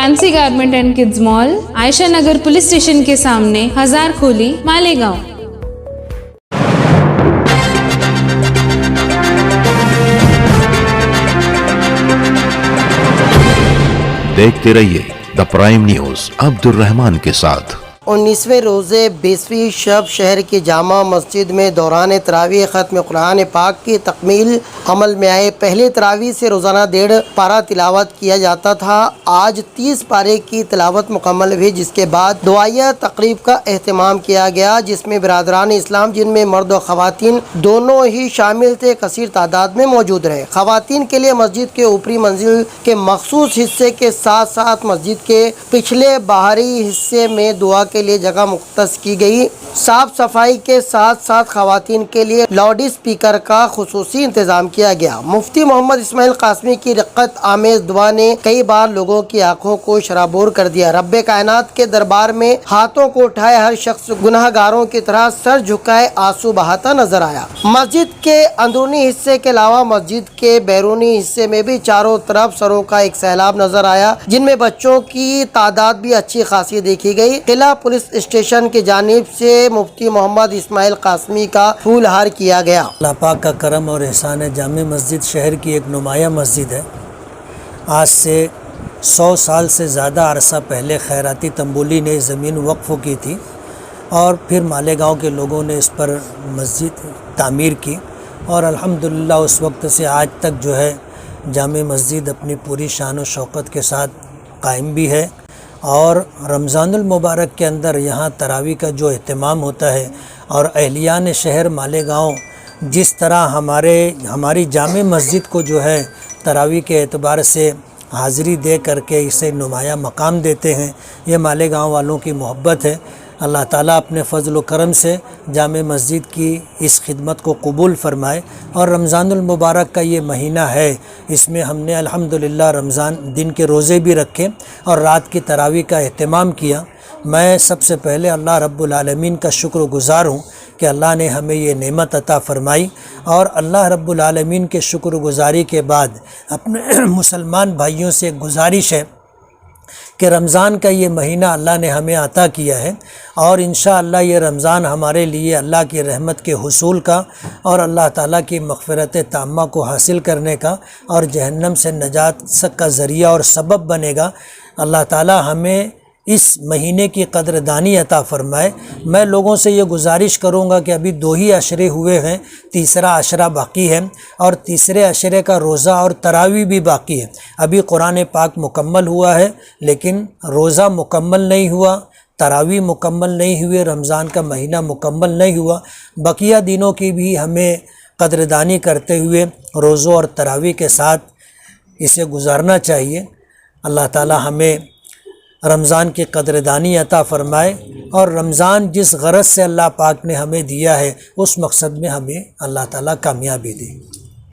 Fancy garment and kids mall, Ayesha Nagar police station के सामने, हजार खोली, मालेगांव। देखते रहिए the prime news Abdul Rahman के साथ। 19वें रोज़े 20वीं शब शहर की जामा मस्जिद में दौरान तरावी ख़त्म कुरान पाक की तकमील अमल में आए। पहले तरावी से रोज़ाना 1.5 पारा तिलावत किया जाता था। आज 30 पारे की तिलावत मुकम्मल हुई, जिसके बाद दुआया तकरीब का एहतमाम किया गया, जिसमें बिरादरान इस्लाम जिनमें मर्द और ख़वातीन दोनों ही शामिल थे कसीर तादाद में मौजूद रहे। ख़वातीन के लिए मस्जिद के ऊपरी मंजिल के मखसूस हिस्से के साथ साथ मस्जिद के पिछले बाहरी हिस्से में दुआ के लिए जगह मुख्तस की गई। साफ सफाई के साथ साथ खवातीन के लिए लाउड स्पीकर का खुसूसी इंतजाम किया गया। मुफ्ती मोहम्मद इस्माइल कासमी की रक़्क़त आमेज़ दुआ ने कई बार लोगों की आंखों को शराबोर कर दिया। रब्बे कायनात के दरबार में हाथों को उठाए हर शख्स गुनाहगारों की तरह सर झुकाए आंसू बहाता नजर आया। मस्जिद के अंदरूनी हिस्से के अलावा मस्जिद के बैरूनी हिस्से में भी चारों तरफ सरों का एक सैलाब नजर आया, जिनमें बच्चों की तादाद भी अच्छी खासी देखी गई। किला पुलिस स्टेशन की जानिब से मुफ्ती मोहम्मद इस्माइल कासमी का फूलहार किया गया। अल्लाह पाक का करम और एहसान है। जामे मस्जिद शहर की एक नुमाया मस्जिद है। आज से 100 साल से ज़्यादा अरसा पहले खैराती तंबुली ने ज़मीन वक्फ़ की थी और फिर मालेगांव के लोगों ने इस पर मस्जिद तामीर की और अल्हम्दुलिल्लाह उस वक्त से आज तक जो है जामे मस्जिद अपनी पूरी शान और शौकत के साथ कायम भी है। और रमज़ानुल मुबारक के अंदर यहाँ तरावी का जो एहतमाम होता है और अहलियान शहर मालेगांव जिस तरह हमारी जामे मस्जिद को जो है तरावी के एतबार से हाज़िरी दे करके इसे नुमाया मकाम देते हैं, ये मालेगांव वालों की मोहब्बत है। अल्लाह ताला अपने फ़ज़ल व करम से जामे मस्जिद की इस खिदमत को कबूल फ़रमाए। और रमज़ानुल मुबारक का ये महीना है, इसमें हमने अल्हम्दुलिल्लाह रमज़ान दिन के रोज़े भी रखे और रात की तरावी का एहतमाम किया। मैं सबसे पहले अल्लाह रब्बुल आलमीन का शुक्रगुज़ार हूँ कि अल्लाह ने हमें ये नेमत अता फ़रमाई। और अल्लाह रब्बुल आलमीन के शुक्रगुज़ारी के बाद अपने मुसलमान भाइयों से एक गुज़ारिश है कि रमज़ान का ये महीना अल्लाह ने हमें अता किया है और इंशाअल्लाह ये रमज़ान हमारे लिए अल्लाह की रहमत के हुसूल का और अल्लाह ताला की मग़फ़िरत ताम्मा को हासिल करने का और जहन्नम से नजात का ज़रिया और सबब बनेगा। अल्लाह ताला हमें इस महीने की कदरदानी अता फ़रमाए। मैं लोगों से ये गुजारिश करूँगा कि अभी 2 ही अशरे हुए हैं, तीसरा अशरा बाकी है और तीसरे अशरे का रोज़ा और तरावी भी बाकी है। अभी कुरान पाक मुकम्मल हुआ है लेकिन रोज़ा मुकम्मल नहीं हुआ, तरावी मुकम्मल नहीं हुए, रमज़ान का महीना मुकम्मल नहीं हुआ। बकिया दिनों की भी हमें कदरदानी करते हुए रोज़ों और तरावी के साथ इसे गुजारना चाहिए। अल्लाह ताला हमें रमज़ान की कदरदानी अता फ़रमाए और रमज़ान जिस गरज से अल्लाह पाक ने हमें दिया है उस मकसद में हमें अल्लाह ताला कामयाबी दे।